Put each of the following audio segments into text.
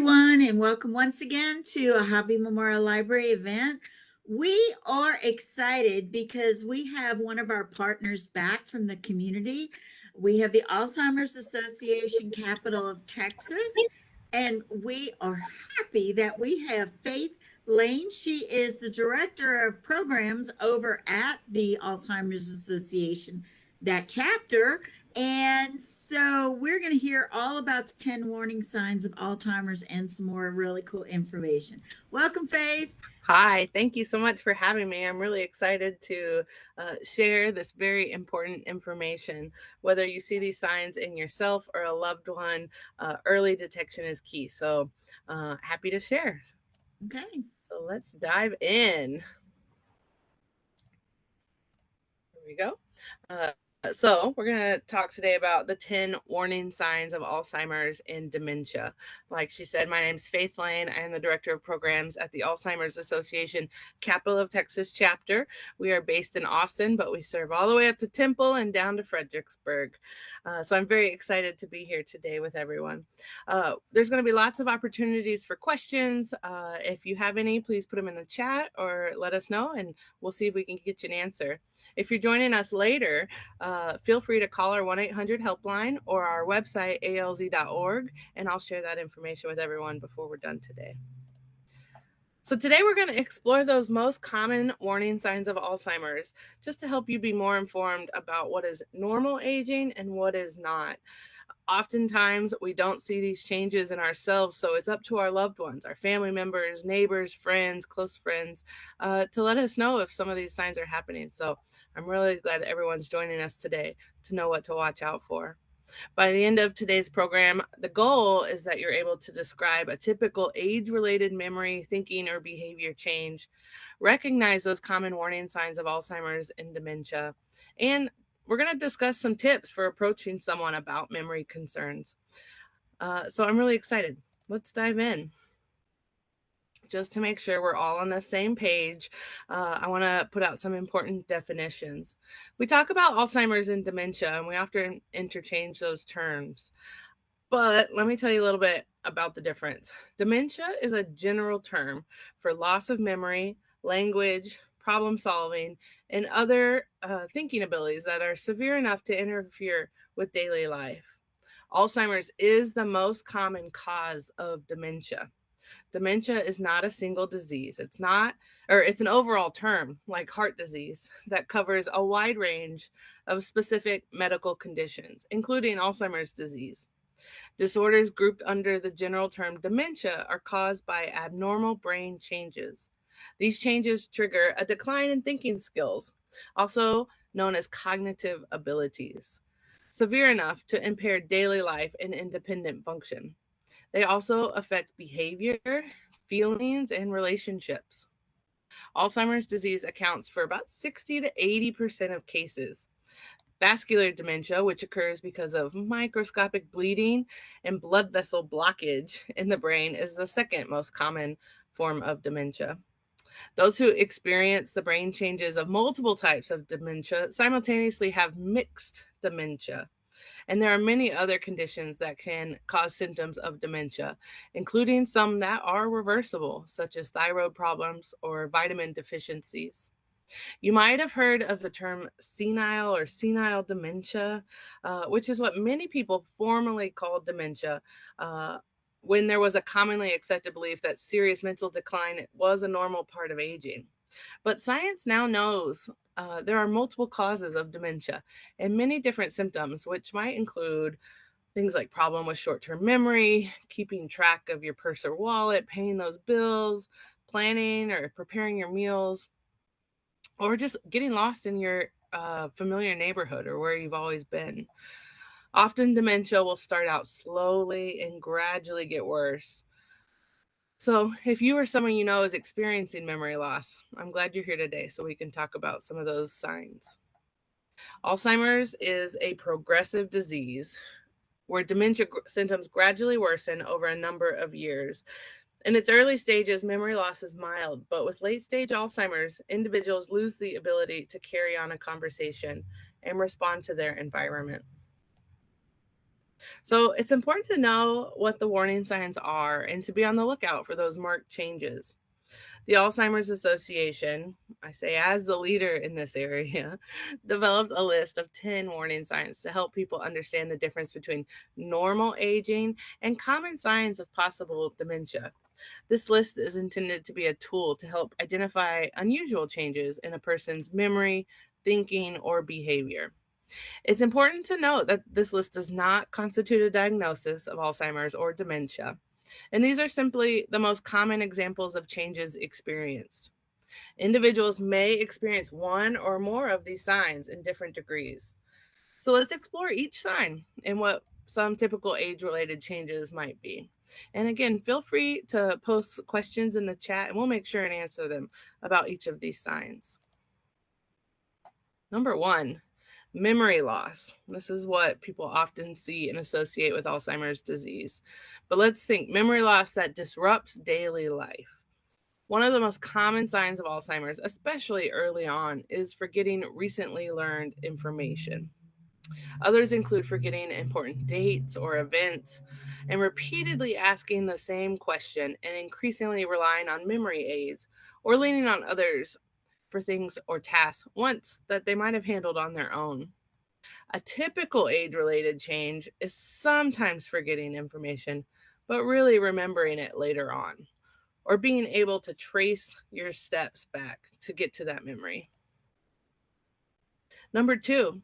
everyone, and welcome once again to a Hobby Memorial Library event. We are excited because we have one of our partners back from the community. We have the Alzheimer's Association Capital of Texas, and we are happy that we have Faith Lane. She is the director of programs over at the Alzheimer's Association, that chapter. And so we're going to hear all about the 10 warning signs of Alzheimer's and some more really cool information. Welcome, Faith. Hi, thank you so much for having me. I'm really excited to share this very important information. Whether you see these signs in yourself or a loved one, early detection is key. So happy to share. Okay. So let's dive in. Here we go. So we're going to talk today about the 10 warning signs of Alzheimer's and dementia. Like she said, my name's Faith Lane. I am the Director of Programs at the Alzheimer's Association Capital of Texas chapter. We are based in Austin, but we serve all the way up to Temple and down to Fredericksburg. So I'm very excited to be here today with everyone. There's going to be lots of opportunities for questions. If you have any, please put them in the chat or let us know, and we'll see if we can get you an answer. If you're joining us later, feel free to call our 1-800 helpline or our website, alz.org, and I'll share that information with everyone before we're done today. So today we're going to explore those most common warning signs of Alzheimer's, just to help you be more informed about what is normal aging and what is not. Oftentimes, we don't see these changes in ourselves, so it's up to our loved ones, our family members, neighbors, friends, close friends, to let us know if some of these signs are happening. So I'm really glad that everyone's joining us today to know what to watch out for. By the end of today's program, the goal is that you're able to describe a typical age-related memory, thinking, or behavior change, recognize those common warning signs of Alzheimer's and dementia, and we're going to discuss some tips for approaching someone about memory concerns. So I'm really excited. Let's dive in. Just to make sure we're all on the same page, I want to put out some important definitions. We talk about Alzheimer's and dementia, and we often interchange those terms. But let me tell you a little bit about the difference. Dementia is a general term for loss of memory, language, problem solving, and other thinking abilities that are severe enough to interfere with daily life. Alzheimer's is the most common cause of dementia. Dementia is not a single disease. It's an overall term like heart disease that covers a wide range of specific medical conditions, including Alzheimer's disease. Disorders grouped under the general term dementia are caused by abnormal brain changes. These changes trigger a decline in thinking skills, also known as cognitive abilities, severe enough to impair daily life and independent function. They also affect behavior, feelings, and relationships. Alzheimer's disease accounts for about 60 to 80% of cases. Vascular dementia, which occurs because of microscopic bleeding and blood vessel blockage in the brain, is the second most common form of dementia. Those who experience the brain changes of multiple types of dementia simultaneously have mixed dementia. And there are many other conditions that can cause symptoms of dementia, including some that are reversible, such as thyroid problems or vitamin deficiencies. You might have heard of the term senile or senile dementia, which is what many people formerly called dementia, when there was a commonly accepted belief that serious mental decline was a normal part of aging. But science now knows there are multiple causes of dementia and many different symptoms, which might include things like problem with short-term memory, keeping track of your purse or wallet, paying those bills, planning or preparing your meals, or just getting lost in your familiar neighborhood or where you've always been. Often dementia will start out slowly and gradually get worse. So if you or someone you know is experiencing memory loss, I'm glad you're here today so we can talk about some of those signs. Alzheimer's is a progressive disease where dementia symptoms gradually worsen over a number of years. In its early stages, memory loss is mild, but with late-stage Alzheimer's, individuals lose the ability to carry on a conversation and respond to their environment. So it's important to know what the warning signs are and to be on the lookout for those marked changes. The Alzheimer's Association, I say as the leader in this area, developed a list of 10 warning signs to help people understand the difference between normal aging and common signs of possible dementia. This list is intended to be a tool to help identify unusual changes in a person's memory, thinking, or behavior. It's important to note that this list does not constitute a diagnosis of Alzheimer's or dementia, and these are simply the most common examples of changes experienced. Individuals may experience one or more of these signs in different degrees. So let's explore each sign and what some typical age related changes might be. And again, feel free to post questions in the chat and we'll make sure and answer them about each of these signs. Number one, memory loss. This is what people often see and associate with Alzheimer's disease. But let's think memory loss that disrupts daily life. One of the most common signs of Alzheimer's, especially early on, is forgetting recently learned information. Others include forgetting important dates or events and repeatedly asking the same question and increasingly relying on memory aids or leaning on others for things or tasks once that they might have handled on their own. A typical age related change is sometimes forgetting information, but really remembering it later on, or being able to trace your steps back to get to that memory. Number two,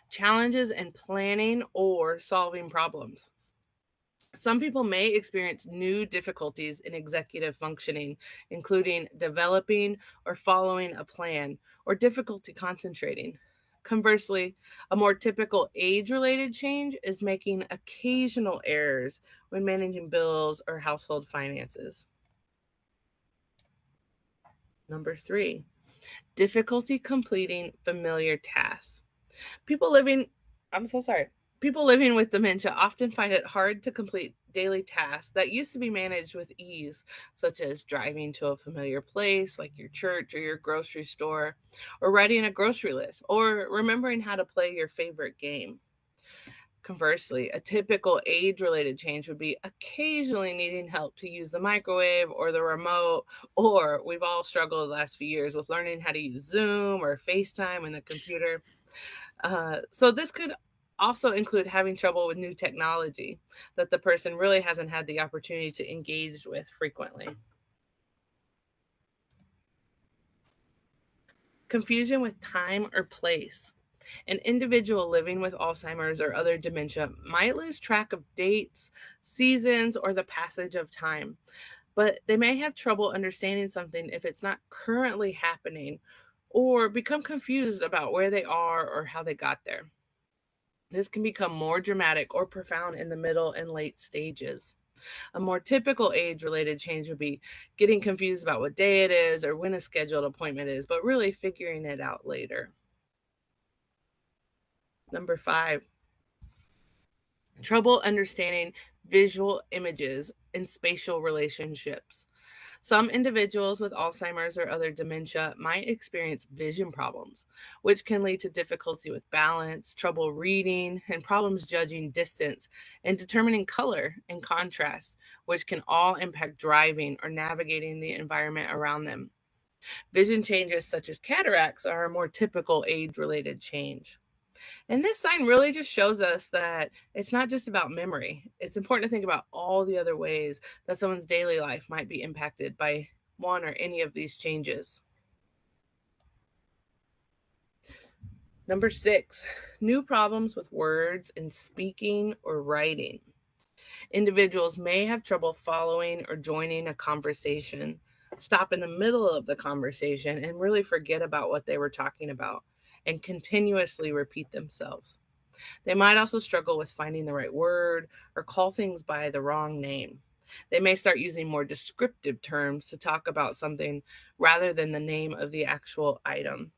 challenges in planning or solving problems. Some people may experience new difficulties in executive functioning, including developing or following a plan or difficulty concentrating. Conversely, a more typical age related change is making occasional errors when managing bills or household finances. Number three, difficulty completing familiar tasks. People living, I'm so sorry. People living with dementia often find it hard to complete daily tasks that used to be managed with ease, such as driving to a familiar place like your church or your grocery store, or writing a grocery list, or remembering how to play your favorite game. Conversely, a typical age related change would be occasionally needing help to use the microwave or the remote, or we've all struggled the last few years with learning how to use Zoom or FaceTime in the computer. So this could also include having trouble with new technology that the person really hasn't had the opportunity to engage with frequently. Confusion with time or place. An individual living with Alzheimer's or other dementia might lose track of dates, seasons, or the passage of time, but they may have trouble understanding something if it's not currently happening or become confused about where they are or how they got there. This can become more dramatic or profound in the middle and late stages. A more typical age related change would be getting confused about what day it is or when a scheduled appointment is, but really figuring it out later. Number five, trouble understanding visual images and spatial relationships. Some individuals with Alzheimer's or other dementia might experience vision problems, which can lead to difficulty with balance, trouble reading, and problems judging distance and determining color and contrast, which can all impact driving or navigating the environment around them. Vision changes such as cataracts are a more typical age related change. And this sign really just shows us that it's not just about memory. It's important to think about all the other ways that someone's daily life might be impacted by one or any of these changes. Number six, new problems with words in speaking or writing. Individuals may have trouble following or joining a conversation, stop in the middle of the conversation, and really forget about what they were talking about and continuously repeat themselves. They might also struggle with finding the right word or call things by the wrong name. They may start using more descriptive terms to talk about something rather than the name of the actual item.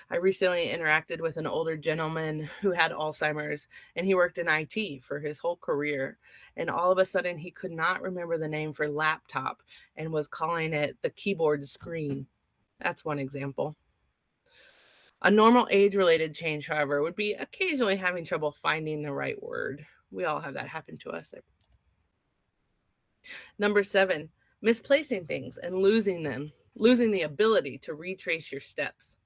I recently interacted with an older gentleman who had Alzheimer's and he worked in IT for his whole career. And all of a sudden, he could not remember the name for laptop and was calling it the keyboard screen. That's one example. A normal age related change, however, would be occasionally having trouble finding the right word We all have that happen to us. Number 7, misplacing things and losing them, losing the ability to retrace your steps.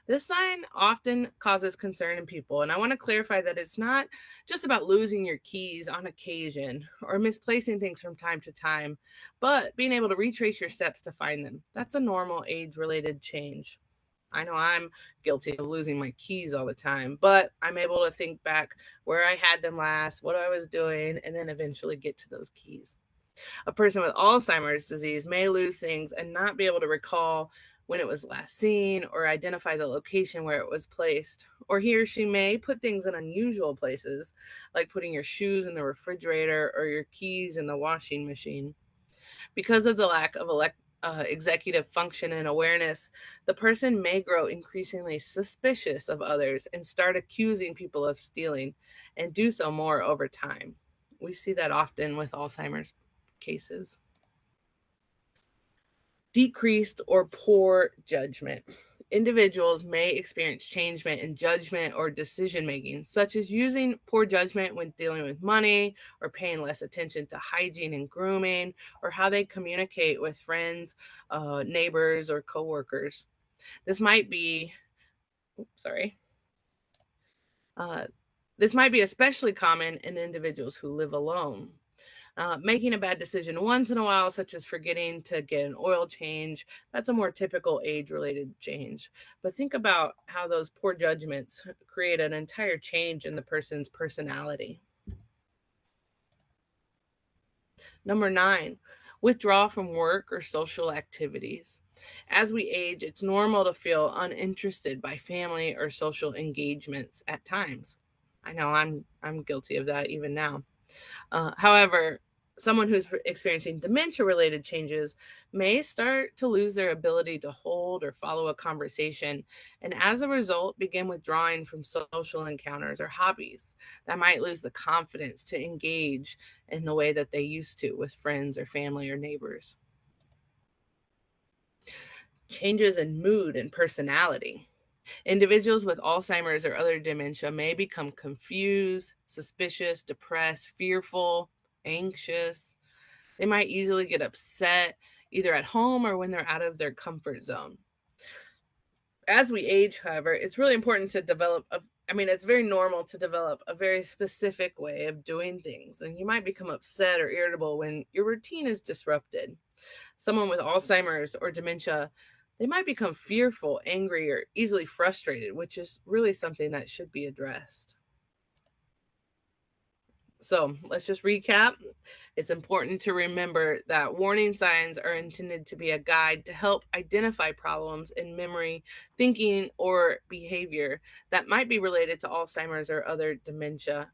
This sign often causes concern in people, and I want to clarify that it's not just about losing your keys on occasion or misplacing things from time to time, but being able to retrace your steps to find them. That's a normal age-related change. I know I'm guilty of losing my keys all the time, but I'm able to think back where I had them last, what I was doing, and then eventually get to those keys. A person with Alzheimer's disease may lose things and not be able to recall when it was last seen or identify the location where it was placed. Or he or she may put things in unusual places, like putting your shoes in the refrigerator or your keys in the washing machine. Because of the lack of executive function and awareness, the person may grow increasingly suspicious of others and start accusing people of stealing, and do so more over time. We see that often with Alzheimer's cases. Decreased or poor judgment. Individuals may experience changement in judgment or decision making, such as using poor judgment when dealing with money, or paying less attention to hygiene and grooming, or how they communicate with friends, neighbors, or coworkers. This might be, sorry, this might be especially common in individuals who live alone. Making a bad decision once in a while, such as forgetting to get an oil change, that's a more typical age-related change. But think about how those poor judgments create an entire change in the person's personality. Number 9, withdraw from work or social activities. As we age, it's normal to feel uninterested by family or social engagements at times. I know I'm guilty of that even now. However, someone who's experiencing dementia related changes may start to lose their ability to hold or follow a conversation, and as a result, begin withdrawing from social encounters or hobbies. That might lose the confidence to engage in the way that they used to with friends or family or neighbors. Changes in mood and personality. Individuals with Alzheimer's or other dementia may become confused, suspicious, depressed, fearful, anxious. They might easily get upset, either at home or when they're out of their comfort zone. As we age, however, it's really important to develop it's very normal to develop a very specific way of doing things. And you might become upset or irritable when your routine is disrupted. Someone with Alzheimer's or dementia, they might become fearful, angry, or easily frustrated, which is really something that should be addressed. So let's just recap. It's important to remember that warning signs are intended to be a guide to help identify problems in memory, thinking, or behavior that might be related to Alzheimer's or other dementia.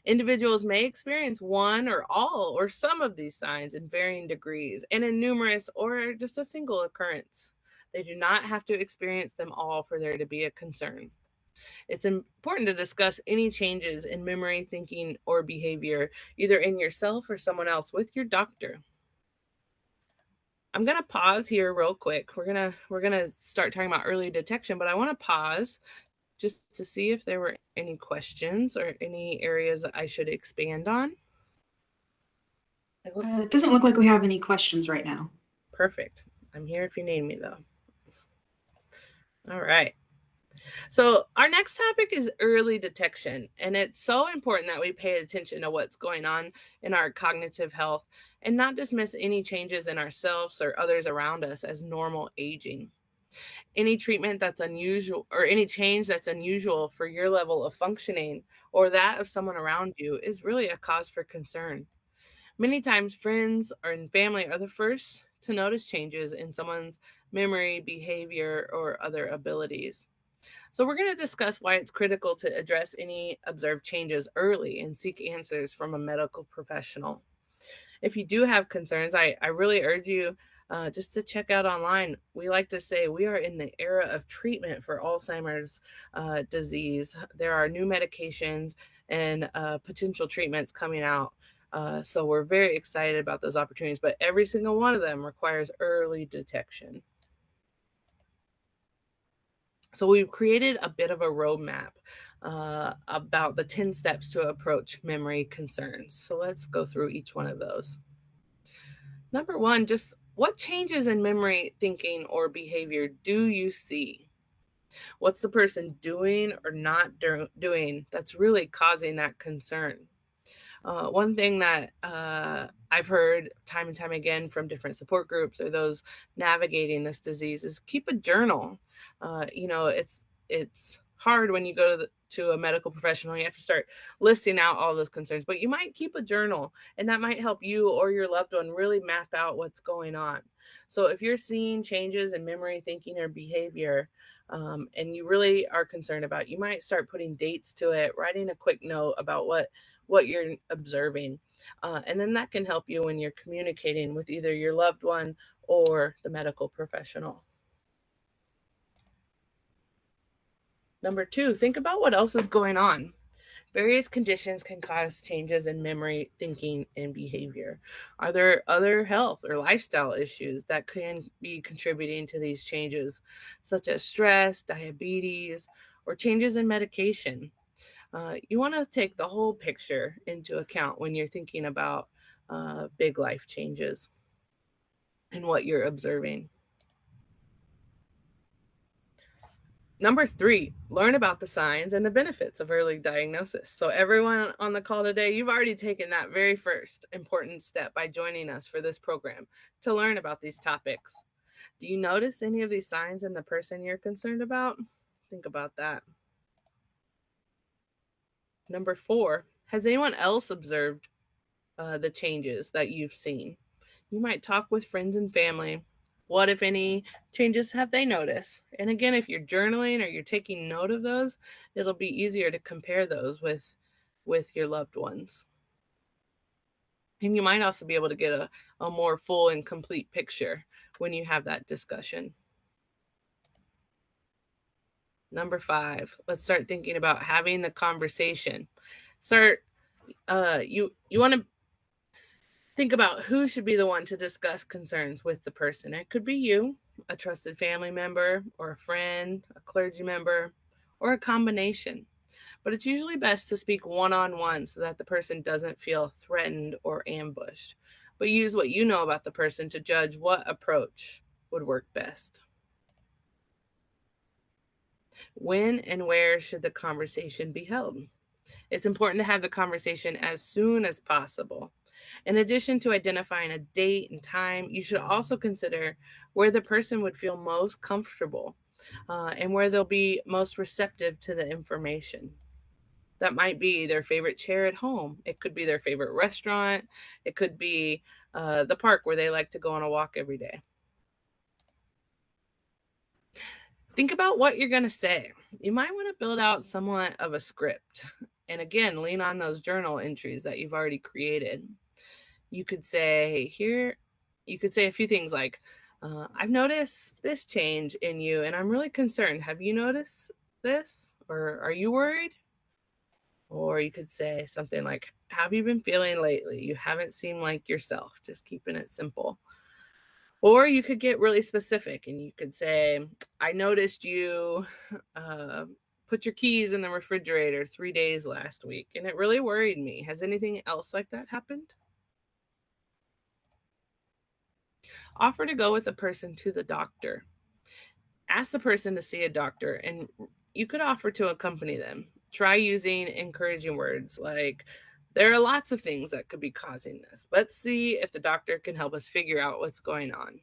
Individuals may experience one or all or some of these signs in varying degrees and in numerous or just a single occurrence. They do not have to experience them all for there to be a concern. It's important to discuss any changes in memory, thinking, or behavior, either in yourself or someone else, with your doctor. I'm gonna pause here real quick. We're gonna start talking about early detection, but I want to pause just to see if there were any questions or any areas that I should expand on. It doesn't look like we have any questions right now. Perfect. I'm here if you need me, though. All right. So our next topic is early detection, and it's so important that we pay attention to what's going on in our cognitive health and not dismiss any changes in ourselves or others around us as normal aging. Any treatment that's unusual or any change that's unusual for your level of functioning or that of someone around you is really a cause for concern. Many times, friends or family are the first to notice changes in someone's memory, behavior, or other abilities. So, we're going to discuss why it's critical to address any observed changes early and seek answers from a medical professional. If you do have concerns, I really urge you just to check out online. We like to say we are in the era of treatment for Alzheimer's disease. There are new medications and potential treatments coming out. So we're very excited about those opportunities, but every single one of them requires early detection. So we've created a bit of a roadmap about the 10 steps to approach memory concerns. So let's go through each one of those. Number one, just what changes in memory, thinking, or behavior do you see? What's the person doing or not doing that's really causing that concern? One thing that I've heard time and time again from different support groups or those navigating this disease is keep a journal. It's hard when you go to a medical professional. You have to start listing out all those concerns, but you might keep a journal, and that might help you or your loved one really map out what's going on. So if you're seeing changes in memory, thinking, or behavior, and you really are concerned about, you might start putting dates to it, writing a quick note about what you're observing. And then that can help you when you're communicating with either your loved one or the medical professional. Number two, think about what else is going on. Various conditions can cause changes in memory, thinking, and behavior. Are there other health or lifestyle issues that can be contributing to these changes, such as stress, diabetes, or changes in medication? You want to take the whole picture into account when you're thinking about big life changes and what you're observing. Number three, learn about the signs and the benefits of early diagnosis. So everyone on the call today, you've already taken that very first important step by joining us for this program to learn about these topics. Do you notice any of these signs in the person you're concerned about? Think about that. Number four, has anyone else observed the changes that you've seen? You might talk with friends and family. What, if any, changes have they noticed? And again, if you're journaling or you're taking note of those, it'll be easier to compare those with your loved ones. And you might also be able to get a more full and complete picture when you have that discussion. Number five, let's start thinking about having the conversation. You want to think about who should be the one to discuss concerns with the person. It could be you, a trusted family member, or a friend, a clergy member, or a combination. But it's usually best to speak one-on-one so that the person doesn't feel threatened or ambushed. But use what you know about the person to judge what approach would work best. When and where should the conversation be held? It's important to have the conversation as soon as possible. In addition to identifying a date and time, you should also consider where the person would feel most comfortable and where they'll be most receptive to the information. That might be their favorite chair at home. It could be their favorite restaurant. It could be the park where they like to go on a walk every day. Think about what you're going to say. You might want to build out somewhat of a script. And again, lean on those journal entries that you've already created. You could say a few things like, I've noticed this change in you and I'm really concerned. Have you noticed this? Or are you worried? Or you could say something like, how have you been feeling lately? You haven't seemed like yourself, just keeping it simple. Or you could get really specific and you could say, I noticed you put your keys in the refrigerator 3 days last week and it really worried me. Has anything else like that happened? Offer to go with a person to the doctor. Ask the person to see a doctor and you could offer to accompany them. Try using encouraging words like, there are lots of things that could be causing this. Let's see if the doctor can help us figure out what's going on.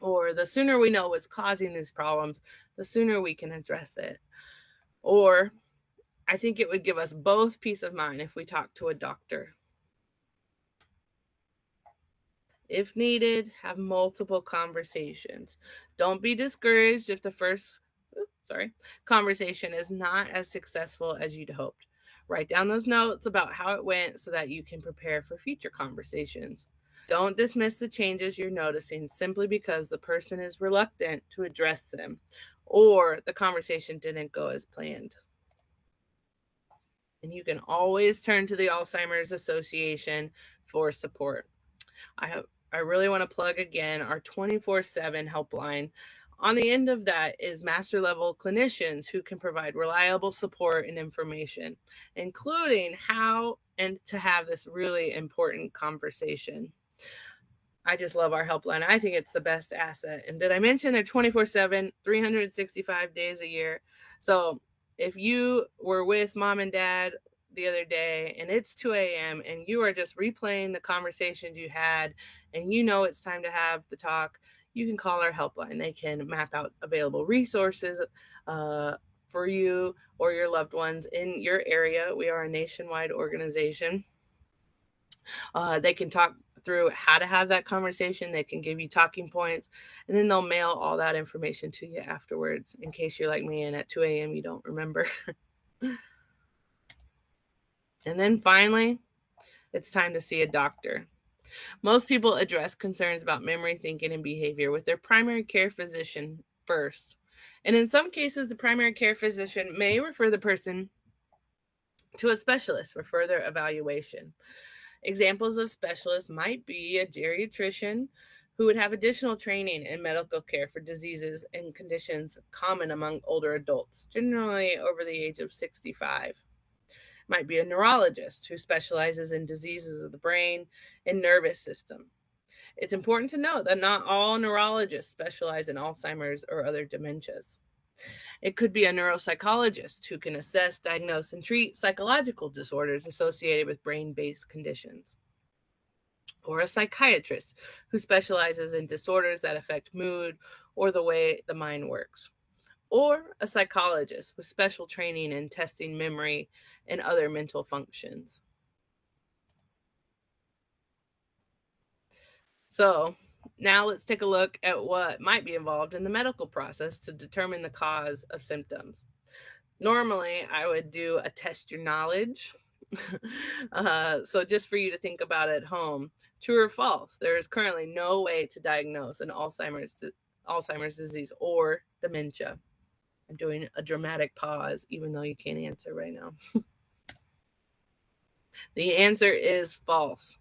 Or the sooner we know what's causing these problems, the sooner we can address it. Or I think it would give us both peace of mind if we talk to a doctor. If needed, have multiple conversations. Don't be discouraged if the first conversation is not as successful as you'd hoped. Write down those notes about how it went so that you can prepare for future conversations. Don't dismiss the changes you're noticing simply because the person is reluctant to address them or the conversation didn't go as planned. And you can always turn to the Alzheimer's Association for support. I really want to plug again our 24/7 helpline On the end of that is master level clinicians who can provide reliable support and information, including how and to have this really important conversation. I just love our helpline. I think it's the best asset. And did I mention they're 24/7, 365 days a year? So if you were with mom and dad the other day and it's 2 a.m. and you are just replaying the conversations you had and you know it's time to have the talk, you can call our helpline. They can map out available resources for you or your loved ones in your area. We are a nationwide organization. They can talk through how to have that conversation. They can give you talking points, and then they'll mail all that information to you afterwards in case you're like me and at 2 a.m. you don't remember. And then finally, it's time to see a doctor. Most people address concerns about memory, thinking, and behavior with their primary care physician first. And in some cases, the primary care physician may refer the person to a specialist for further evaluation. Examples of specialists might be a geriatrician who would have additional training in medical care for diseases and conditions common among older adults, generally over the age of 65. Might be a neurologist who specializes in diseases of the brain and nervous system. It's important to note that not all neurologists specialize in Alzheimer's or other dementias. It could be a neuropsychologist who can assess, diagnose, and treat psychological disorders associated with brain-based conditions. Or a psychiatrist who specializes in disorders that affect mood or the way the mind works. Or a psychologist with special training in testing memory and other mental functions. So now let's take a look at what might be involved in the medical process to determine the cause of symptoms. Normally, I would do a test your knowledge. So just for you to think about at home, true or false, there is currently no way to diagnose an Alzheimer's disease or dementia. I'm doing a dramatic pause, even though you can't answer right now. The answer is false.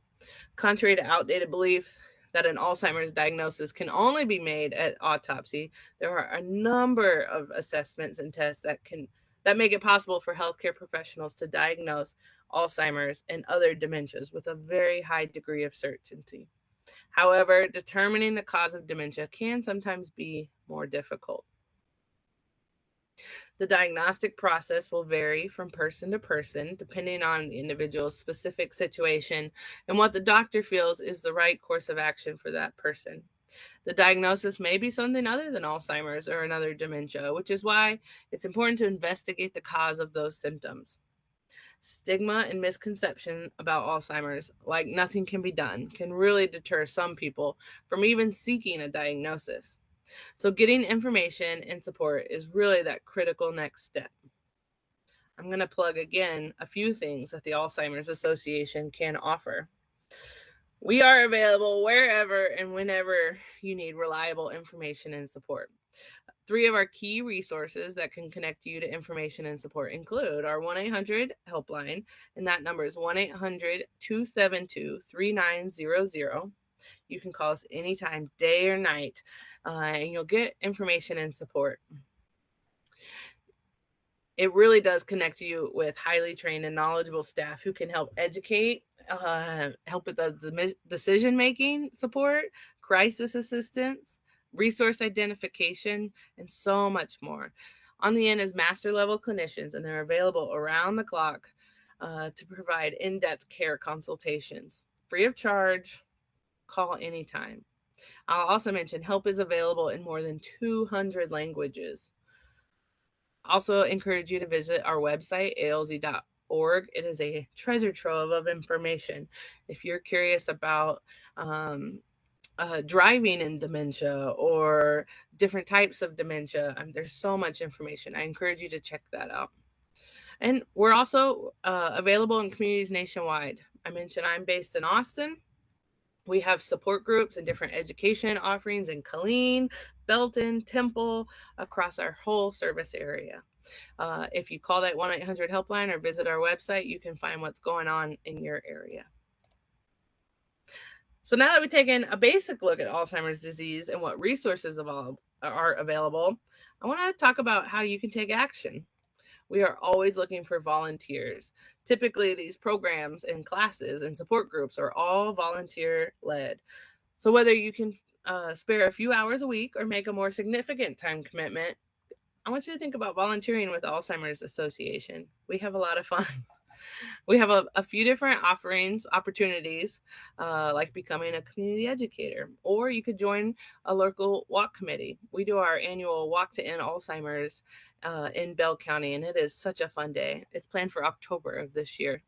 Contrary to outdated belief that an Alzheimer's diagnosis can only be made at autopsy, there are a number of assessments and tests that make it possible for healthcare professionals to diagnose Alzheimer's and other dementias with a very high degree of certainty. However, determining the cause of dementia can sometimes be more difficult. The diagnostic process will vary from person to person, depending on the individual's specific situation and what the doctor feels is the right course of action for that person. The diagnosis may be something other than Alzheimer's or another dementia, which is why it's important to investigate the cause of those symptoms. Stigma and misconception about Alzheimer's, like nothing can be done, can really deter some people from even seeking a diagnosis. So getting information and support is really that critical next step. I'm going to plug again a few things that the Alzheimer's Association can offer. We are available wherever and whenever you need reliable information and support. 3 of our key resources that can connect you to information and support include our 1-800 helpline, and that number is 1-800-272-3900. You can call us anytime, day or night, and you'll get information and support. It really does connect you with highly trained and knowledgeable staff who can help educate, help with the decision-making support, crisis assistance, resource identification, and so much more. On the end is master level clinicians, and they're available around the clock to provide in-depth care consultations, free of charge. Call anytime. I'll also mention help is available in more than 200 languages. Also encourage you to visit our website, alz.org. It is a treasure trove of information. If you're curious about driving in dementia or different types of dementia, there's so much information. I encourage you to check that out. And we're also available in communities nationwide. I mentioned I'm based in Austin. We have support groups and different education offerings in Killeen, Belton, Temple, across our whole service area. If you call that 1-800 helpline or visit our website, you can find what's going on in your area. So now that we've taken a basic look at Alzheimer's disease and what resources are available, I want to talk about how you can take action. We are always looking for volunteers. Typically, these programs and classes and support groups are all volunteer led. So, whether you can spare a few hours a week or make a more significant time commitment, I want you to think about volunteering with the Alzheimer's Association. We have a lot of fun. We have a few different opportunities, like becoming a community educator, or you could join a local walk committee. We do our annual Walk to End Alzheimer's in Bell County, and it is such a fun day. It's planned for October of this year.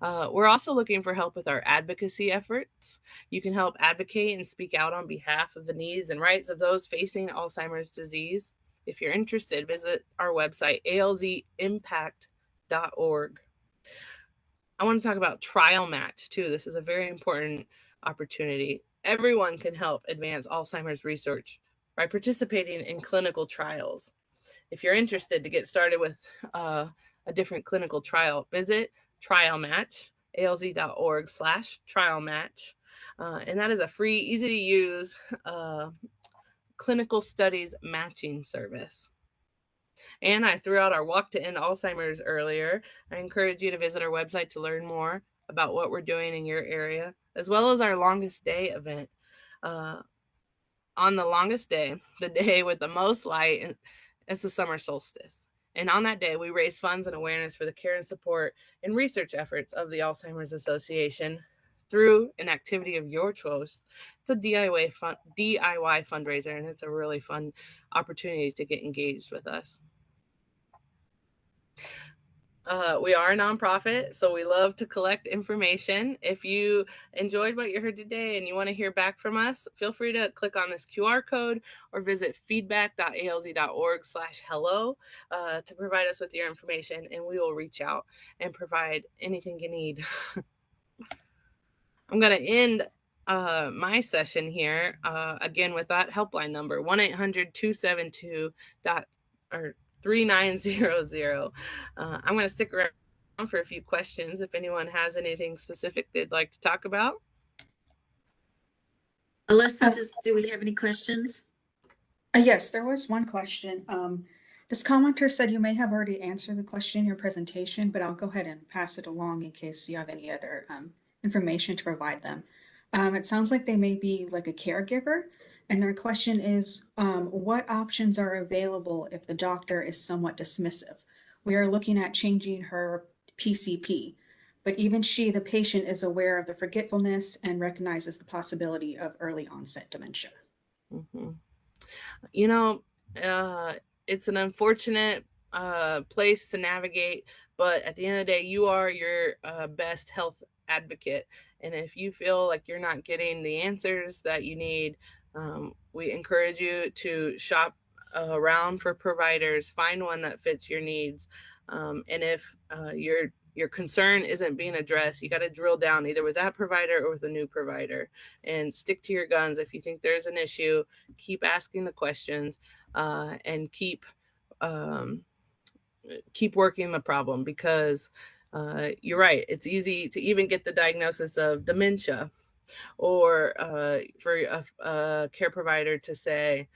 We're also looking for help with our advocacy efforts. You can help advocate and speak out on behalf of the needs and rights of those facing Alzheimer's disease. If you're interested, visit our website, alzimpact.org. I want to talk about Trial Match too. This is a very important opportunity. Everyone can help advance Alzheimer's research by participating in clinical trials. If you're interested to get started with a different clinical trial, visit Trial Match, alz.org/trial match. And that is a free, easy to use clinical studies matching service. And I threw out our Walk to End Alzheimer's earlier. I encourage you to visit our website to learn more about what we're doing in your area, as well as our longest day event. On the longest day, the day with the most light, it's the summer solstice. And on that day, we raise funds and awareness for the care and support and research efforts of the Alzheimer's Association through an activity of your choice. It's a DIY fundraiser, and it's a really fun opportunity to get engaged with us. We are a nonprofit, so we love to collect information. If you enjoyed what you heard today and you want to hear back from us, feel free to click on this QR code or visit feedback.alz.org/hello to provide us with your information, and we will reach out and provide anything you need. I'm going to end my session here again with that helpline number, 1-800-272 3900. I'm going to stick around for a few questions if anyone has anything specific they'd like to talk about. Alyssa, do we have any questions? Yes, there was one question. This commenter said you may have already answered the question in your presentation, but I'll go ahead and pass it along in case you have any other information to provide them. It sounds like they may be like a caregiver, and their question is, what options are available if the doctor is somewhat dismissive? We are looking at changing her PCP, but even she, the patient, is aware of the forgetfulness and recognizes the possibility of early onset dementia. Mm-hmm. You know, it's an unfortunate place to navigate, but at the end of the day, you are your best health advocate. And if you feel like you're not getting the answers that you need, we encourage you to shop around for providers, find one that fits your needs. And if your concern isn't being addressed, you got to drill down either with that provider or with a new provider and stick to your guns. If you think there's an issue, keep asking the questions and keep working the problem, because you're right. It's easy to even get the diagnosis of dementia, or for a care provider to say,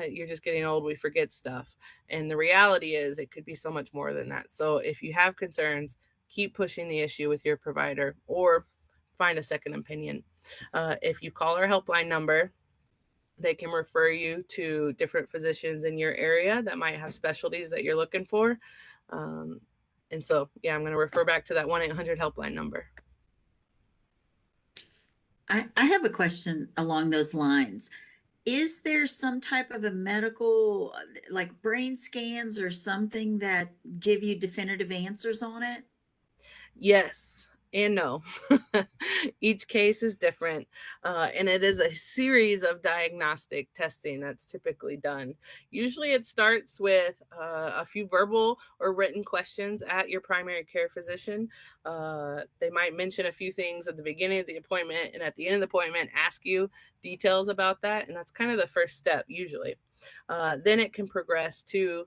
you're just getting old, we forget stuff. And the reality is it could be so much more than that. So if you have concerns, keep pushing the issue with your provider or find a second opinion. If you call our helpline number, they can refer you to different physicians in your area that might have specialties that you're looking for. And so, yeah, I'm going to refer back to that 1-800 helpline number. I have a question along those lines. Is there some type of a medical, like brain scans or something that give you definitive answers on it? Yes and no. Each case is different, and it is a series of diagnostic testing that's typically done. Usually it starts with a few verbal or written questions at your primary care physician. They might mention a few things at the beginning of the appointment, and at the end of the appointment ask you details about that, and that's kind of the first step usually. Then it can progress to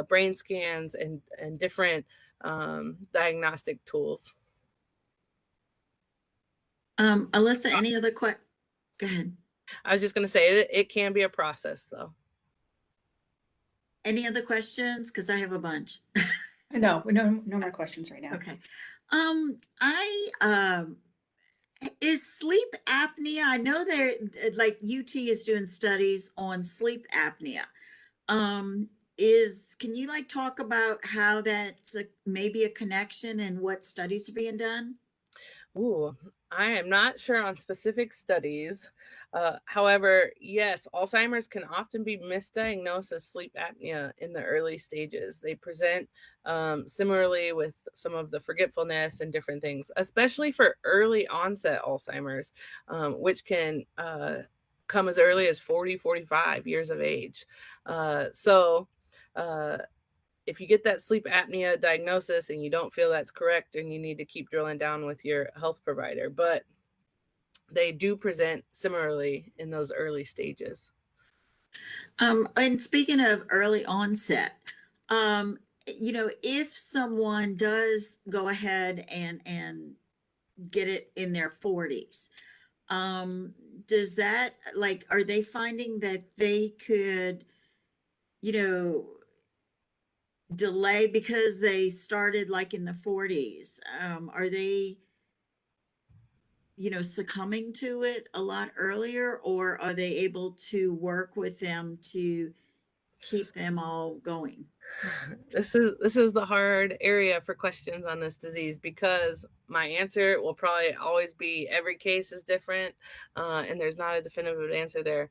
brain scans and different diagnostic tools. Alyssa, any other go ahead. I was just going to say it can be a process, though. Any other questions? Because I have a bunch. No, no more questions right now. Okay. Is sleep apnea, I know there, like UT is doing studies on sleep apnea. Um, can you like talk about how that's maybe a connection and what studies are being done? Ooh, I am not sure on specific studies. However, yes, Alzheimer's can often be misdiagnosed as sleep apnea in the early stages. They present similarly with some of the forgetfulness and different things, especially for early onset Alzheimer's, which can come as early as 40, 45 years of age. So, uh, if you get that sleep apnea diagnosis and you don't feel that's correct, and you need to keep drilling down with your health provider. But they do present similarly in those early stages. And speaking of early onset, if someone does go ahead and get it in their 40s, um, does that like are they finding that they could, you know, delay because they started like in the 40s? Are they, succumbing to it a lot earlier, or are they able to work with them to keep them all going? This is the hard area for questions on this disease, because my answer will probably always be every case is different, and there's not a definitive answer there.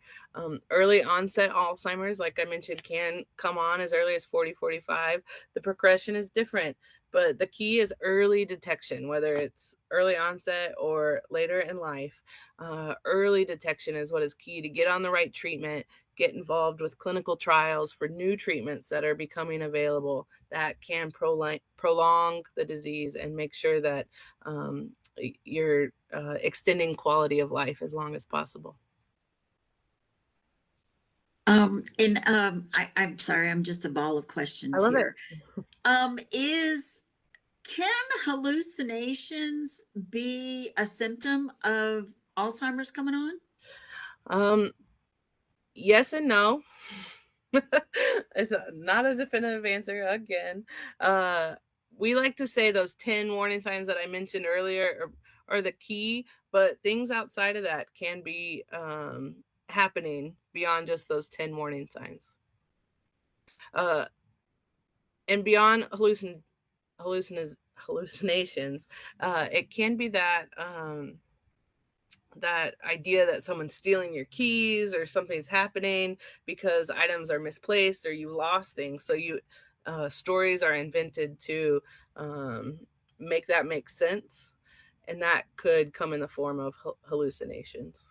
Early onset Alzheimer's, like I mentioned, can come on as early as 40, 45. The progression is different, but the key is early detection, whether it's early onset or later in life. Early detection is what is key to get on the right treatment, get involved with clinical trials for new treatments that are becoming available that can prolong the disease and make sure that you're extending quality of life as long as possible. I'm sorry, I'm just a ball of I questions love it. here. Can hallucinations be a symptom of Alzheimer's coming on? Um, yes and no. It's not a definitive answer again. Uh, we like to say those 10 warning signs that I mentioned earlier are the key, but things outside of that can be happening beyond just those 10 warning signs. And beyond hallucinations, it can be that idea that someone's stealing your keys or something's happening because items are misplaced or you lost things. So stories are invented to make that make sense, and that could come in the form of hallucinations.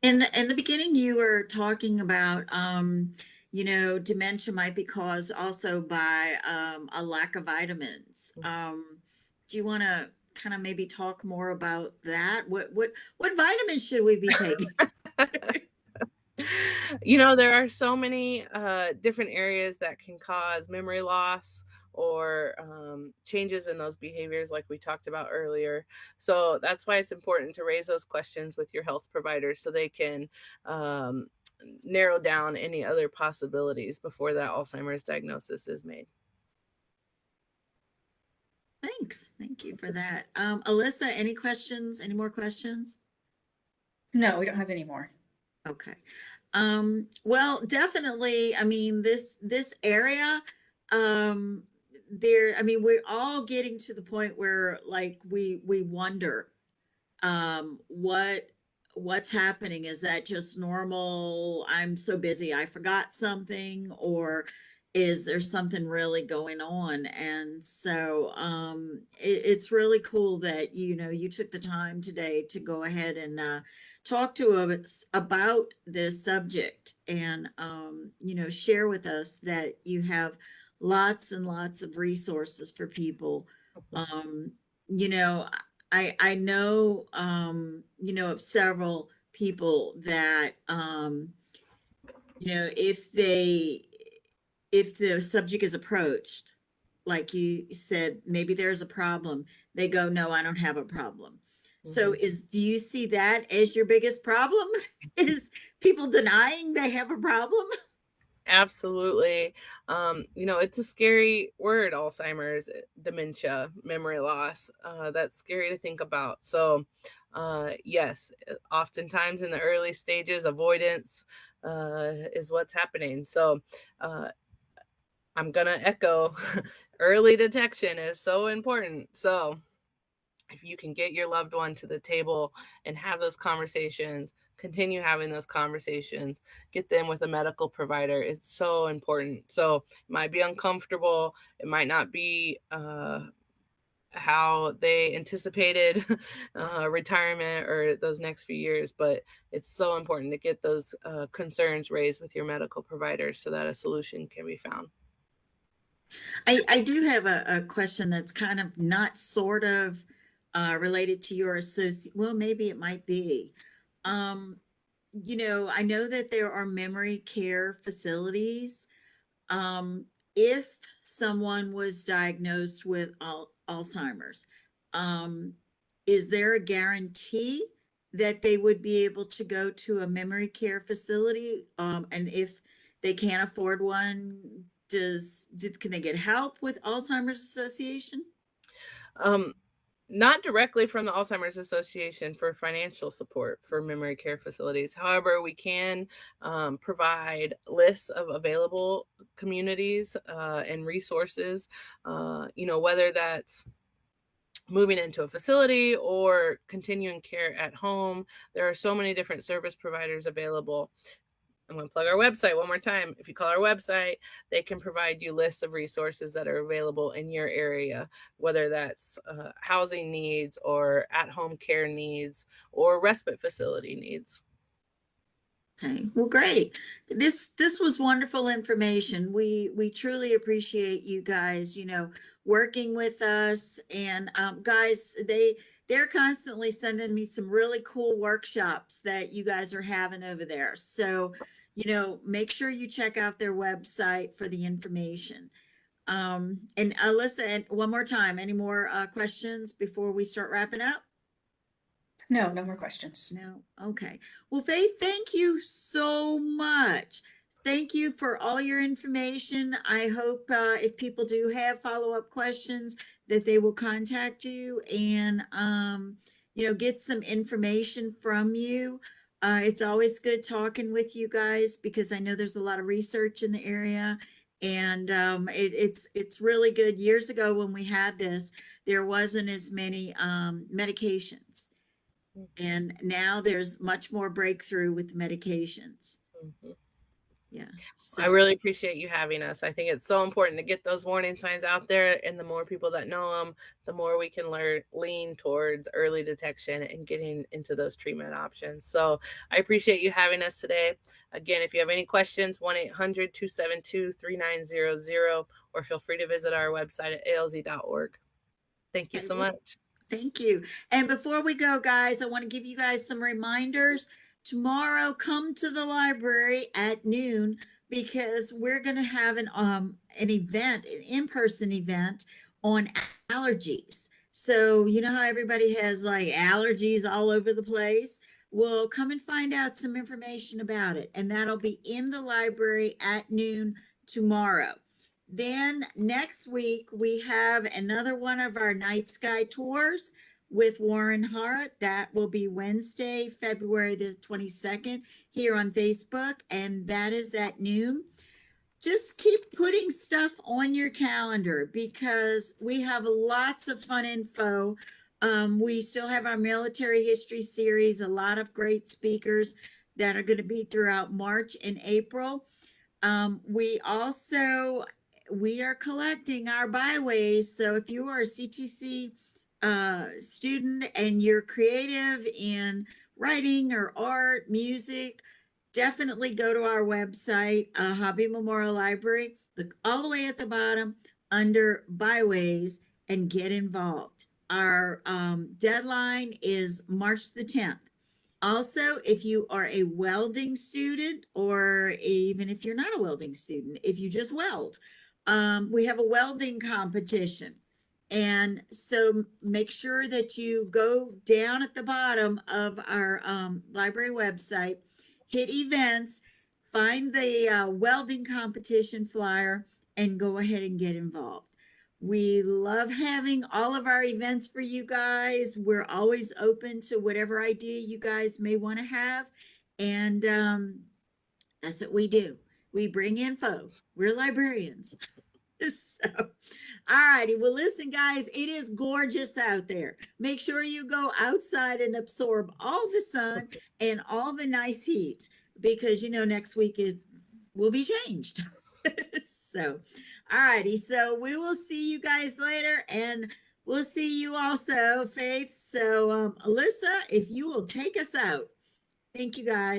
In the beginning, you were talking about, dementia might be caused also by a lack of vitamins. Do you want to kind of maybe talk more about that? What vitamins should we be taking? There are so many different areas that can cause memory loss or changes in those behaviors, like we talked about earlier. So that's why it's important to raise those questions with your health provider so they can um, narrow down any other possibilities before that Alzheimer's diagnosis is made. Thanks. Thank you for that. Alyssa, any questions? Any more questions? No, we don't have any more. Okay. Well, definitely, I mean, this area, we're all getting to the point where like we wonder what's happening. Is that just normal? I'm so busy, I forgot something, or is there something really going on? And so it's really cool that you took the time today to go ahead and talk to us about this subject, and share with us that you have lots and lots of resources for people. You know, I know, of several people that, if the subject is approached, like you said, maybe there's a problem, they go, no, I don't have a problem. So do you see that as your biggest problem? Is people denying they have a problem? Absolutely. It's a scary word, Alzheimer's, dementia, memory loss. That's scary to think about. So, yes, oftentimes in the early stages, avoidance is what's happening. So, uh, I'm going to echo early detection is so important. So, if you can get your loved one to the table and have those conversations, continue having those conversations, get them with a medical provider. It's so important. So it might be uncomfortable. It might not be how they anticipated retirement or those next few years, but it's so important to get those concerns raised with your medical provider so that a solution can be found. I do have a question that's kind of not sort of related to your associate. Well, maybe it might be. I know that there are memory care facilities. If someone was diagnosed with Alzheimer's, um, is there a guarantee that they would be able to go to a memory care facility? And if they can't afford one, can they get help with Alzheimer's Association? Um, Not directly from the Alzheimer's Association for financial support for memory care facilities. However, we can provide lists of available communities and resources, whether that's moving into a facility or continuing care at home. There are so many different service providers available. I'm going to plug our website one more time. If you call our website, they can provide you lists of resources that are available in your area, whether that's housing needs or at-home care needs or respite facility needs. Okay, well, great. This was wonderful information. We truly appreciate you guys, working with us. And guys, they're constantly sending me some really cool workshops that you guys are having over there. So, make sure you check out their website for the information. And Alyssa, and one more time, any more questions before we start wrapping up? No, no more questions. No. Okay. Well, Faith, thank you so much. Thank you for all your information. I hope if people do have follow-up questions that they will contact you and get some information from you. It's always good talking with you guys because I know there's a lot of research in the area, and it's really good. Years ago when we had this, there wasn't as many medications. And now there's much more breakthrough with medications. Mm-hmm. Yeah. I So really appreciate you having us. I think it's so important to get those warning signs out there, and the more people that know them, the more we can lean towards early detection and getting into those treatment options. So I appreciate you having us today. Again, if you have any questions, 1-800-272-3900, or feel free to visit our website at alz.org. Thank you okay, so well, much. thank you. And before we go, guys, I want to give you guys some reminders. Tomorrow, come to the library at noon because we're going to have an event, an in-person event on allergies. So you know how everybody has like allergies all over the place? Well, come and find out some information about it. And that'll be in the library at noon tomorrow. Then next week, we have another one of our night sky tours with Warren Hart. That will be Wednesday, February the 22nd, here on Facebook, and that is at noon. Just keep putting stuff on your calendar because we have lots of fun info. We still have our military history series, a lot of great speakers that are going to be throughout March and April. We are collecting our byways. So if you are a CTC student and you're creative in writing or art, music, definitely go to our website, Hobby Memorial Library, look all the way at the bottom under byways and get involved. Our deadline is March the 10th. Also, if you are a welding student, or even if you're not a welding student, if you just weld, we have a welding competition. And so make sure that you go down at the bottom of our library website, hit events, find the welding competition flyer, and go ahead and get involved. We love having all of our events for you guys. We're always open to whatever idea you guys may want to have. And that's what we do. We bring info. We're librarians. So, all righty. Well, listen, guys, it is gorgeous out there. Make sure you go outside and absorb all the sun and all the nice heat because, next week it will be changed. So, all righty. So, we will see you guys later and we'll see you also, Faith. So, Alyssa, if you will take us out. Thank you, guys.